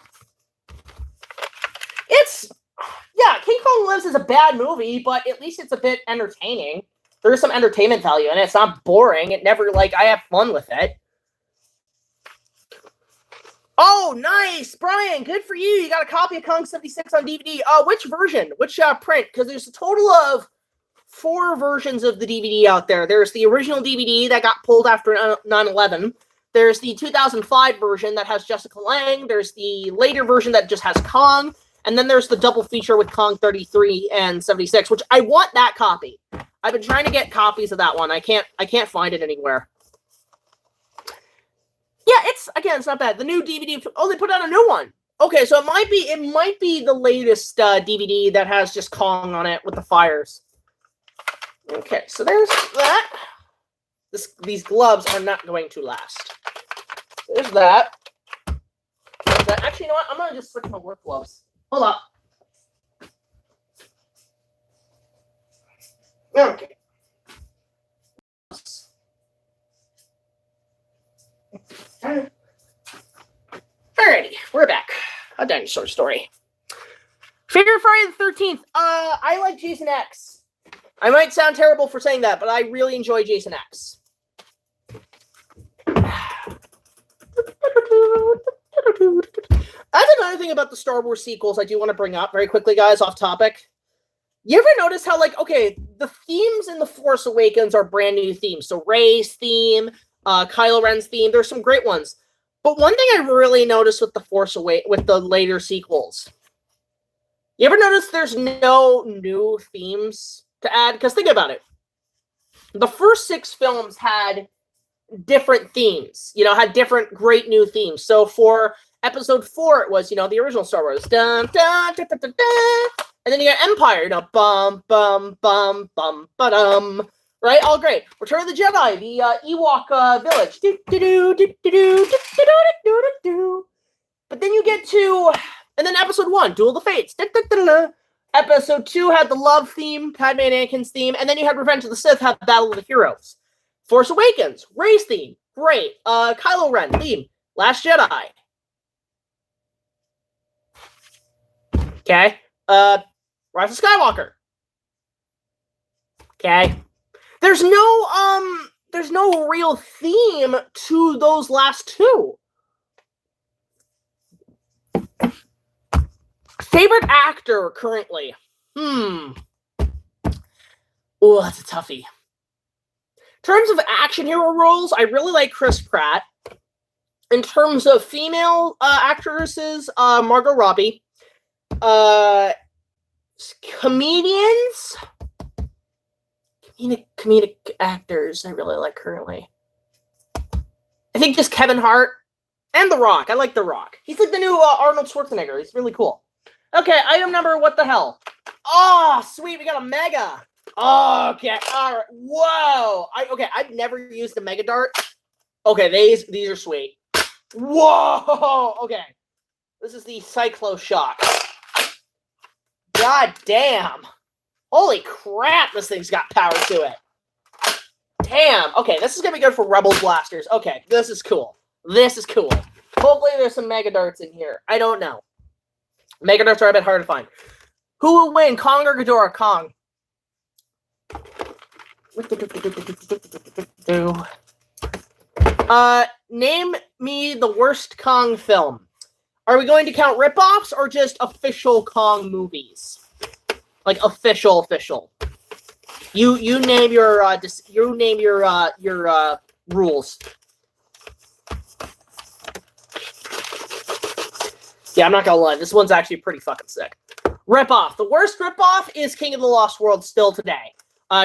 yeah, King Kong Lives is a bad movie, but at least it's a bit entertaining. There's some entertainment value in it. It's not boring. It never, like, I have fun with it. Oh, nice! Brian, good for you. You got a copy of Kong 76 on DVD. Which version? Which print? Because there's a total of 4 versions of the DVD out there. There's the original DVD that got pulled after 9/11. There's the 2005 version that has Jessica Lange. There's the later version that just has Kong. And then there's the double feature with Kong 33 and 76, which I want that copy. I've been trying to get copies of that one. I can't find it anywhere. Yeah, it's not bad. The new DVD. Oh, they put out a new one. Okay, so it might be the latest DVD that has just Kong on it with the fires. Okay, so there's that. These gloves are not going to last. There's that. Actually, you know what? I'm gonna just switch my work gloves. Hold up. Okay. Alrighty, we're back. A dinosaur story. Favorite Friday the 13th. I like Jason X. I might sound terrible for saying that, but I really enjoy Jason X. That's another thing about the Star Wars sequels I do want to bring up very quickly, guys, off topic. You ever notice how, like, okay, the themes in The Force Awakens are brand new themes. So Rey's theme, Kylo Ren's theme, there's some great ones. But one thing I really noticed with with the later sequels, you ever notice there's no new themes to add? Because think about it. The first 6 films had different themes, had different great new themes. So for episode 4, it was, the original Star Wars. Dun, dun, dun, dun, dun, dun. And then you got Empire, bum, bum, bum, bum, ba-dum. Right? All great. Return of the Jedi, the Ewok village. But then you get to, and then episode 1, Duel of the Fates. Episode 2 had the love theme, Padme and Anakin's theme, and then you had Revenge of the Sith, had Battle of the Heroes. Force Awakens, Rey's theme, great. Kylo Ren theme, Last Jedi. Okay. Rise of Skywalker. Okay. There's no real theme to those last two. Favorite actor currently? Oh, that's a toughie. In terms of action hero roles, I really like Chris Pratt. In terms of female actresses, Margot Robbie. Comedians, comedic actors I really like currently. I think just Kevin Hart and The Rock. I like The Rock. He's like the new Arnold Schwarzenegger. He's really cool. Okay, item number, what the hell? Oh, sweet, we got a mega. Oh, okay, all right. Whoa. I've never used a mega dart. Okay, these are sweet. Whoa. Okay, this is the Cyclo Shock. God damn. Holy crap, this thing's got power to it. Damn. Okay, this is going to be good for Rebel Blasters. Okay, this is cool. This is cool. Hopefully there's some Mega Darts in here. I don't know. Mega Darts are a bit hard to find. Who will win, Kong or Ghidorah? Kong. Name me the worst Kong film. Are we going to count ripoffs or just official Kong movies? Like official. You name your rules. Yeah, I'm not gonna lie. This one's actually pretty fucking sick. Ripoff. The worst ripoff is King of the Lost World still today.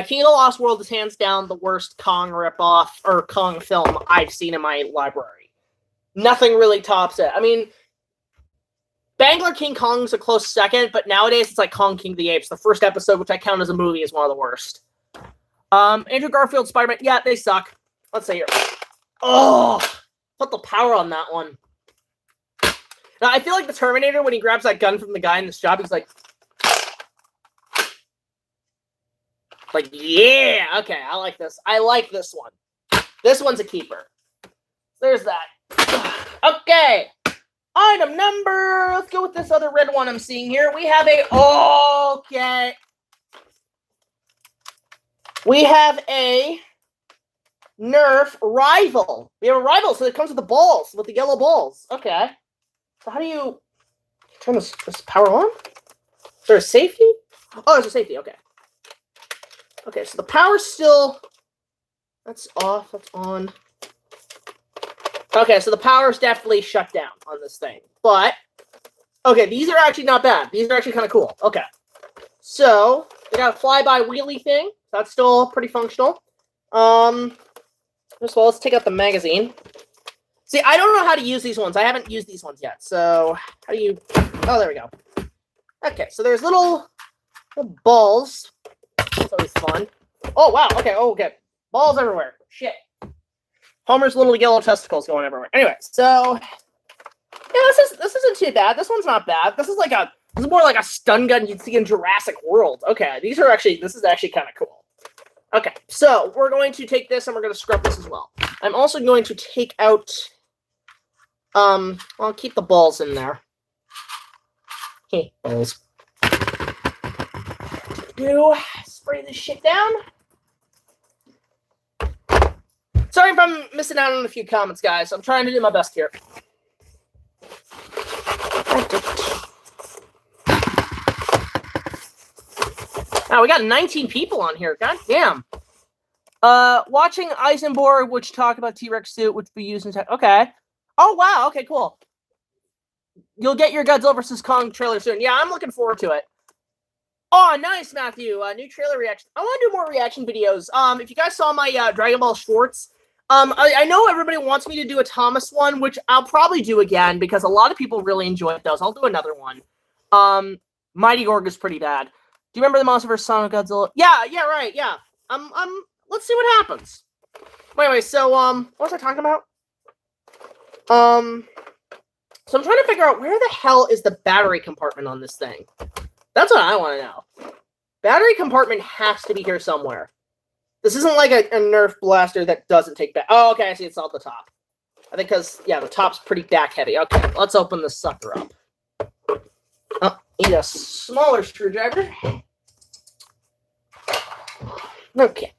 King of the Lost World is hands down the worst Kong ripoff or Kong film I've seen in my library. Nothing really tops it. I mean, Bangla King Kong's a close second, but nowadays it's like Kong King of the Apes. The first episode, which I count as a movie, is one of the worst. Andrew Garfield, Spider-Man, yeah, they suck. Let's see here. Oh, put the power on that one. Now, I feel like the Terminator, when he grabs that gun from the guy in the shop, he's like, yeah, okay, I like this. I like this one. This one's a keeper. There's that. Okay. Item number, let's go with this other red one I'm seeing here. We have okay. We have a Nerf rival. We have a rival, so it comes with the balls, with the yellow balls. Okay. So how do you turn this power on? Is there a safety? Oh, there's a safety, okay. Okay, so the power's still, that's off, that's on. Okay, so the power's definitely shut down on this thing. But, okay, these are actually not bad. These are actually kind of cool. Okay. So, they got a flyby wheelie thing. That's still pretty functional. First of all, let's take out the magazine. See, I don't know how to use these ones. I haven't used these ones yet. So, how do you... Oh, there we go. Okay, so there's little balls. That's always fun. Oh, wow. Okay, okay. Balls everywhere. Shit. Homer's little yellow testicles going everywhere. Anyway, so yeah, this isn't too bad. This one's not bad. This is more like a stun gun you'd see in Jurassic World. Okay, this is actually kind of cool. Okay, so we're going to take this and we're going to scrub this as well. I'm also going to take out, I'll keep the balls in there. Okay, balls. Spray this shit down. Sorry if I'm missing out on a few comments, guys. I'm trying to do my best here. Now, we got 19 people on here. God damn. Watching Eisenborg, which talk about T-Rex suit, which we use in tech. Okay. Oh, wow. Okay, cool. You'll get your Godzilla vs. Kong trailer soon. Yeah, I'm looking forward to it. Oh, nice, Matthew. New trailer reaction. I want to do more reaction videos. If you guys saw my Dragon Ball shorts, I know everybody wants me to do a Thomas one, which I'll probably do again because a lot of people really enjoyed those. I'll do another one. Mighty Gorg is pretty bad. Do you remember the Monster vs. Sonic Godzilla? Yeah, right, yeah. Let's see what happens. Anyway, so, what was I talking about? So I'm trying to figure out where the hell is the battery compartment on this thing? That's what I want to know. Battery compartment has to be here somewhere. This isn't like a Nerf blaster that doesn't take back. Oh, okay, I see it's all the top. I think because, yeah, the top's pretty back heavy. Okay, let's open this sucker up. Oh, need a smaller screwdriver. Okay.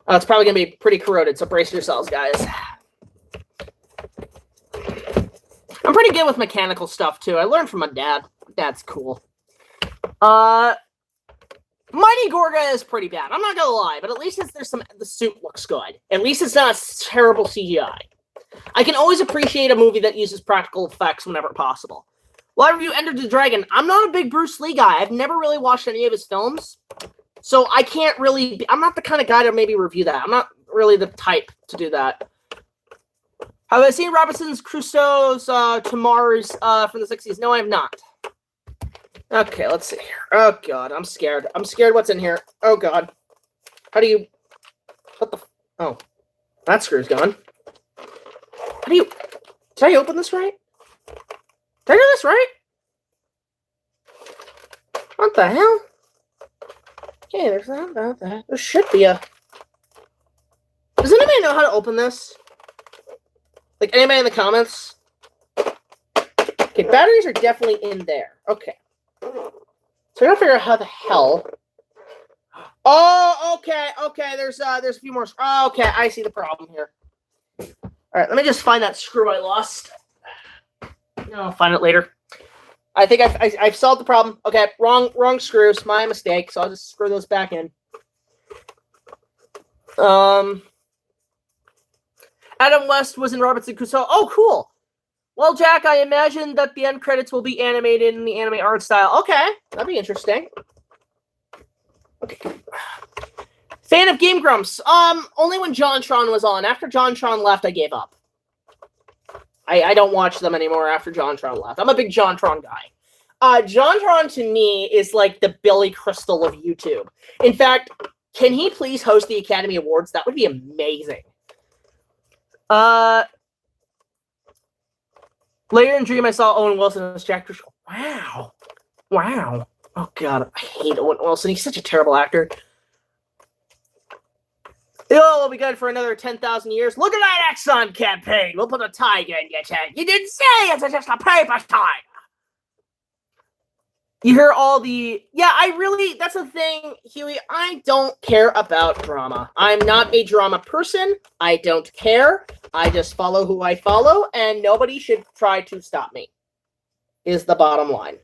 It's probably going to be pretty corroded, so brace yourselves, guys. I'm pretty good with mechanical stuff, too. I learned from my dad. Dad's cool. Mighty Gorga is pretty bad. I'm not going to lie, but at least the suit looks good. At least it's not terrible CGI. I can always appreciate a movie that uses practical effects whenever possible. Well, I review Enter the Dragon. I'm not a big Bruce Lee guy. I've never really watched any of his films. So I can't really... I'm not the kind of guy to maybe review that. I'm not really the type to do that. Have I seen Robinson's Crusoe's Tomorrow's from the 60s? No, I have not. Okay, let's see here. Oh, God, I'm scared. I'm scared what's in here. Oh, God. How do you... What the... Oh. That screw's gone. How do you... Did I open this right? Did I do this right? What the hell? Okay, there's that. There should be a... Does anybody know how to open this? Like, anybody in the comments? Okay, batteries are definitely in there. Okay. So I gotta figure out how the hell... Oh, okay, there's a few more... Oh, okay, I see the problem here. Alright, let me just find that screw I lost. I'll find it later. I think I've solved the problem. Okay, wrong screws. My mistake. So I'll just screw those back in. Adam West was in Robinson Crusoe. Oh, cool. Well, Jack, I imagine that the end credits will be animated in the anime art style. Okay, that'd be interesting. Okay. Fan of Game Grumps. Only when JonTron was on. After JonTron left, I gave up. I don't watch them anymore after JonTron left. I'm a big JonTron guy. JonTron to me is like the Billy Crystal of YouTube. In fact, can he please host the Academy Awards? That would be amazing. Later in Dream, I saw Owen Wilson as Jack Driscoll. Wow. Oh, God. I hate Owen Wilson. He's such a terrible actor. It'll be good for another 10,000 years. Look at that Exxon campaign. We'll put a tiger in your head. You didn't say it's just a paper tiger. You hear all the... Yeah, that's the thing, Huey. I don't care about drama. I'm not a drama person. I don't care. I just follow who I follow, and nobody should try to stop me, is the bottom line.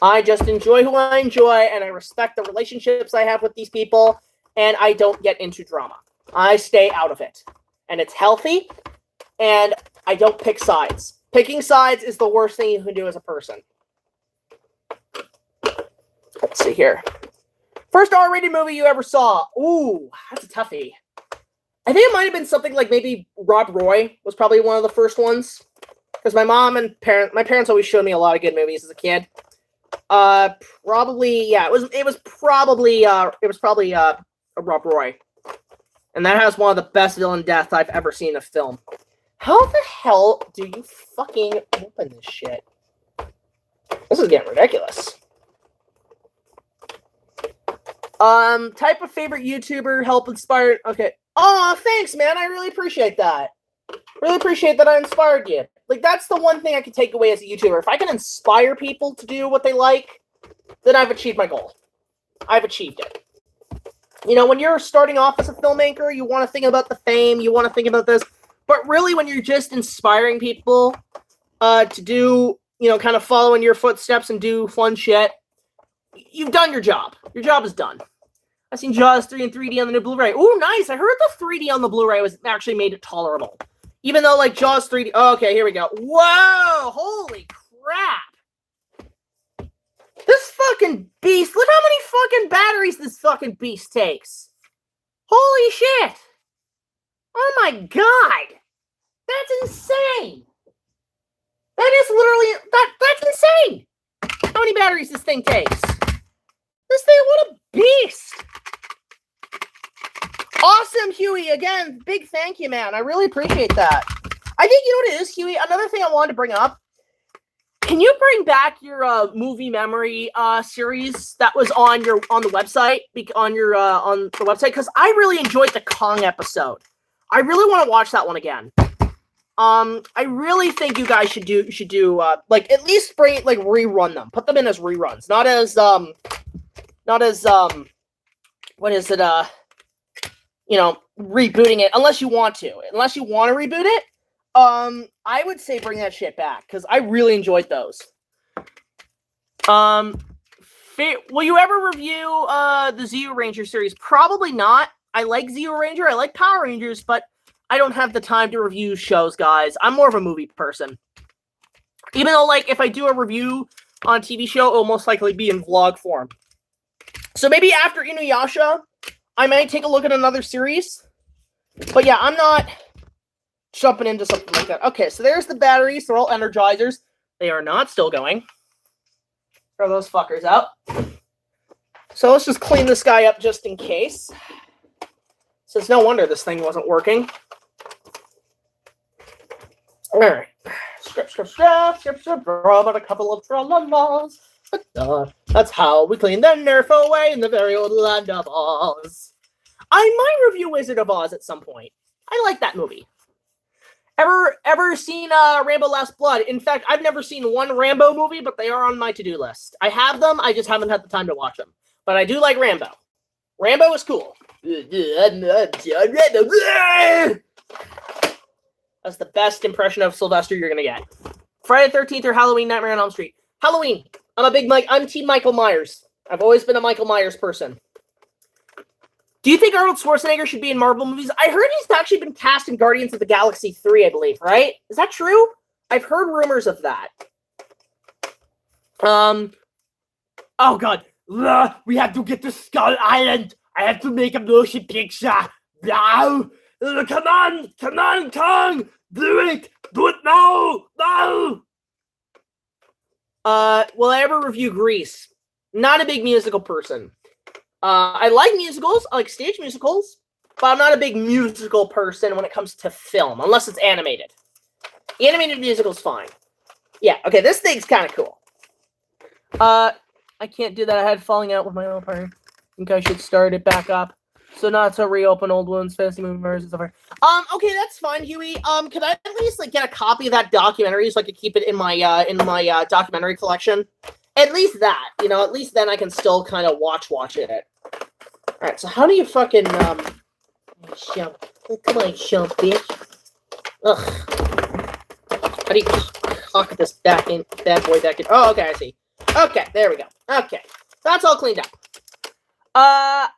I just enjoy who I enjoy, and I respect the relationships I have with these people, and I don't get into drama. I stay out of it. And it's healthy, and I don't pick sides. Picking sides is the worst thing you can do as a person. Let's see here. First R-rated movie you ever saw. Ooh, that's a toughie. I think it might have been something like maybe Rob Roy was probably one of the first ones. Because my mom and my parents always showed me a lot of good movies as a kid. Probably, yeah, it was probably a Rob Roy. And that has one of the best villain deaths I've ever seen in a film. How the hell do you fucking open this shit? This is getting ridiculous. Type of favorite YouTuber, help inspire... Okay. Oh, thanks, man. I really appreciate that. Really appreciate that I inspired you. Like, that's the one thing I can take away as a YouTuber. If I can inspire people to do what they like, then I've achieved my goal. I've achieved it. You know, when you're starting off as a filmmaker, you want to think about the fame, you want to think about this. But really, when you're just inspiring people to do, you know, kind of follow in your footsteps and do fun shit, you've done your job. Your job is done. I've seen Jaws 3 in 3D on the new Blu-ray. Ooh, nice. I heard the 3D on the Blu-ray was actually made it tolerable. Even though, like, Jaws 3D... Oh, okay, here we go. Whoa! Holy crap! This fucking beast... Look how many fucking batteries this fucking beast takes. Holy shit! Oh my god! That's insane! That is literally... That's insane! How many batteries this thing takes? This thing, what a beast! Awesome, Huey. Again, big thank you, man. I really appreciate that. I think, you know what it is, Huey? Another thing I wanted to bring up. Can you bring back your movie memory series that was on the website? On the website? Because I really enjoyed the Kong episode. I really want to watch that one again. I really think you guys should do like at least bring like rerun them. Put them in as reruns. Not as what is it? rebooting it unless you want to. Unless you want to reboot it, I would say bring that shit back because I really enjoyed those. Will you ever review the Zeo Ranger series? Probably not. I like Zeo Ranger. I like Power Rangers, but I don't have the time to review shows, guys. I'm more of a movie person. Even though, like, if I do a review on a TV show, it'll most likely be in vlog form. So maybe after Inuyasha, I might take a look at another series. But yeah, I'm not jumping into something like that. Okay, so there's the batteries. They're all Energizers. They are not still going. Throw those fuckers out. So let's just clean this guy up just in case. So it's no wonder this thing wasn't working. Alright. Scrap, rub out a couple of tra-la-las. That's how we clean the Nerf away in the very old land of Oz. I might review Wizard of Oz at some point. I like that movie. Ever seen Rambo Last Blood? In fact, I've never seen one Rambo movie, but they are on my to-do list. I have them, I just haven't had the time to watch them. But I do like Rambo. Rambo is cool. That's the best impression of Sylvester you're gonna get. Friday the 13th or Halloween, Nightmare on Elm Street. Halloween. I'm Team Michael Myers. I've always been a Michael Myers person. Do you think Arnold Schwarzenegger should be in Marvel movies? I heard he's actually been cast in Guardians of the Galaxy 3, I believe, right? Is that true? I've heard rumors of that. Oh god. We have to get to Skull Island. I have to make a motion picture. Now. Come on, Kong. Do it now. No. Will I ever review Grease? Not a big musical person. I like musicals. I like stage musicals. But I'm not a big musical person when it comes to film. Unless it's animated. Animated musical's fine. Yeah, okay, this thing's kind of cool. I can't do that. I had falling out with my own partner. I think I should start it back up. So not to reopen old wounds, fantasy movie murders and stuff. Okay, that's fine, Huey. Could I at least get a copy of that documentary so I could keep it in my documentary collection? At least that, at least then I can still kind of watch it. Alright, so how do you fucking shove? Come on, shove, bitch. Ugh. How do you cock this bad boy back in? Oh, okay, I see. Okay, there we go. Okay. That's all cleaned up. I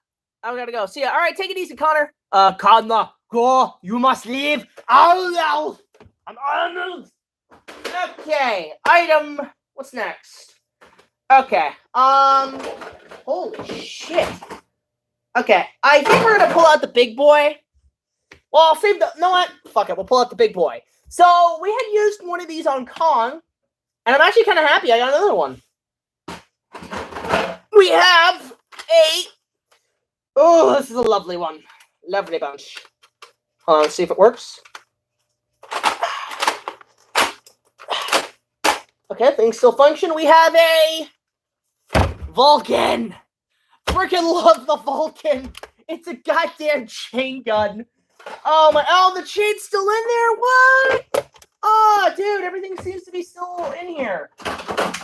gotta go. See ya. Alright, take it easy, Connor. Connor, go. You must leave. Arnold! I'm Arnold! Okay. Item. What's next? Okay. Holy shit. Okay. I think we're gonna pull out the big boy. Well, I'll save the... No, what? Fuck it. We'll pull out the big boy. So, we had used one of these on Kong. And I'm actually kind of happy I got another one. We have a... Oh, this is a lovely one. Lovely bunch. Hold on, let's see if it works. Okay, things still function. We have a... Vulcan. Freaking love the Vulcan. It's a goddamn chain gun. Oh my... Oh, the chain's still in there? What? Oh, dude, everything seems to be still in here.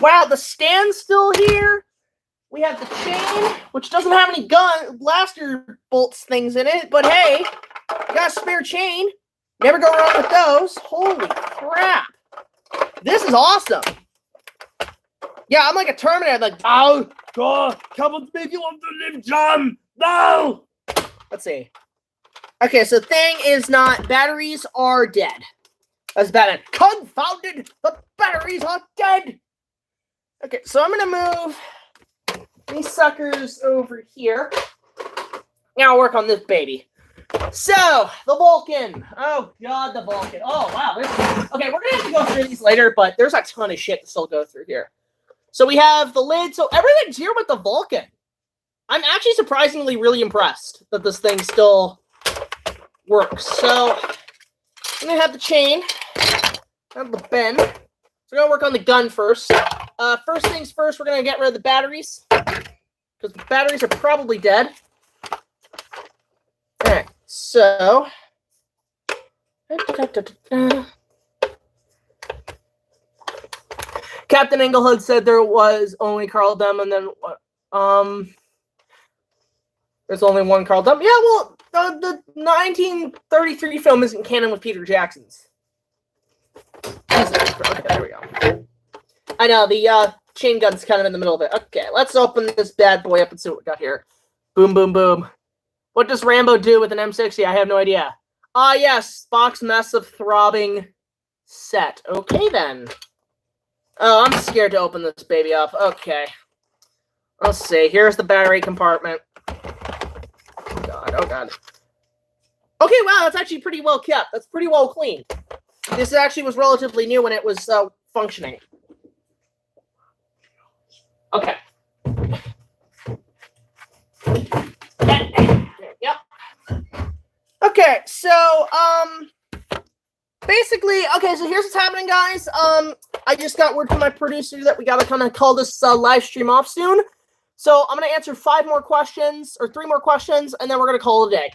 Wow, the stand's still here. We have the chain, which doesn't have any blaster bolts things in it, but hey, got a spare chain. Never go wrong with those. Holy crap. This is awesome. Yeah, I'm like a Terminator, like, oh, God, come with me if you want to live, John. No! Let's see. Okay, so thing is not, batteries are dead. That's Batman. Confounded! The batteries are dead! Okay, so I'm gonna move these suckers over here. Now I'll work on this baby. So, the Vulcan. Oh, God, the Vulcan. Oh, wow. Okay, we're going to have to go through these later, but there's a ton of shit to still go through here. So we have the lid. So everything's here with the Vulcan. I'm actually surprisingly really impressed that this thing still works. So, I'm going to have the chain. Have the bend. So we're going to work on the gun first. First things first, we're going to get rid of the batteries. Because the batteries are probably dead. Alright, so... Captain Englehood said there was only Carl Dunn, and then... there's only one Carl Dunn. Yeah, well, the 1933 film isn't canon with Peter Jackson's. Okay, there we go. I know, the chain gun's kind of in the middle of it. Okay, let's open this bad boy up and see what we got here. Boom, boom, boom. What does Rambo do with an M60? I have no idea. Ah, yes, Spock's massive throbbing set. Okay, then. Oh, I'm scared to open this baby up. Okay. Let's see. Here's the battery compartment. Oh, God. Oh, God. Okay, wow, that's actually pretty well kept. That's pretty well clean. This actually was relatively new when it was functioning. Okay. Yep. Okay, so, basically, okay, so here's what's happening, guys. I just got word from my producer that we gotta kind of call this live stream off soon. So I'm gonna answer 5 more questions, or 3 more questions, and then we're gonna call it a day.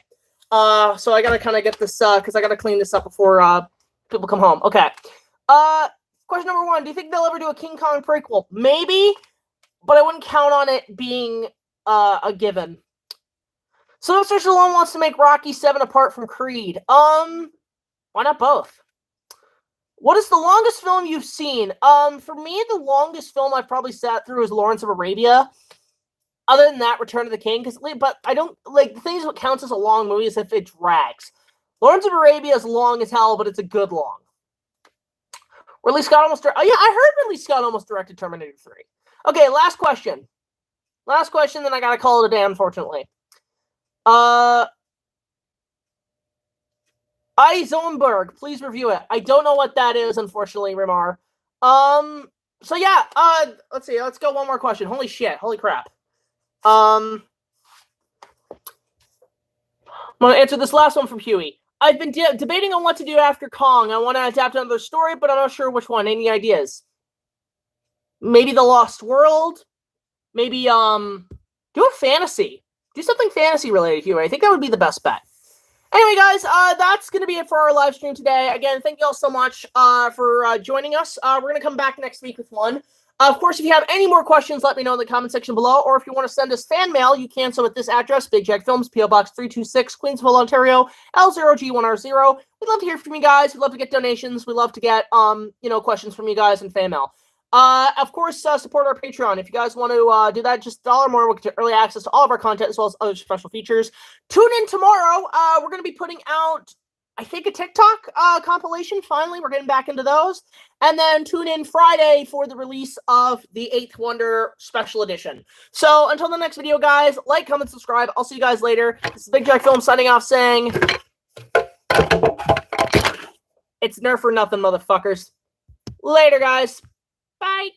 So I gotta kind of get this, because I gotta clean this up before people come home. Okay. Question number 1: do you think they'll ever do a King Kong prequel? Maybe, but I wouldn't count on it being a given. Sylvester Stallone wants to make Rocky 7 apart from Creed. Why not both? What is the longest film you've seen? For me, the longest film I've probably sat through is Lawrence of Arabia. Other than that, Return of the King. But I don't, like, the thing is what counts as a long movie is if it drags. Lawrence of Arabia is long as hell, but it's a good long. Ridley Scott almost... Oh, yeah, I heard Ridley Scott almost directed Terminator 3. Okay, last question. Last question, then I gotta call it a day, unfortunately. I Zonberg, please review it. I don't know what that is, unfortunately, Rimar. So yeah, let's see, let's go one more question. Holy shit, holy crap. I'm gonna answer this last one from Huey. I've been debating on what to do after Kong. I want to adapt another story, but I'm not sure which one. Any ideas? Maybe The Lost World? Maybe, do a fantasy. Do something fantasy related, Huey. I think that would be the best bet. Anyway, guys, that's going to be it for our live stream today. Again, thank you all so much for joining us. We're going to come back next week with one. Of course, if you have any more questions, let me know in the comment section below. Or if you want to send us fan mail, you can so at this address, BigJackFilms, P.O. Box 326, Queensville, Ontario, L0G1R0. We'd love to hear from you guys. We'd love to get donations. We'd love to get, questions from you guys and fan mail. Of course, support our Patreon. If you guys want to do that, just $1 more, we'll get early access to all of our content as well as other special features. Tune in tomorrow. We're going to be putting out, I think, a TikTok compilation. Finally, we're getting back into those. And then tune in Friday for the release of the 8th Wonder Special Edition. So until the next video, guys, like, comment, subscribe. I'll see you guys later. This is BigJackFilms signing off saying, it's Nerf or nothing, motherfuckers. Later, guys. Bye.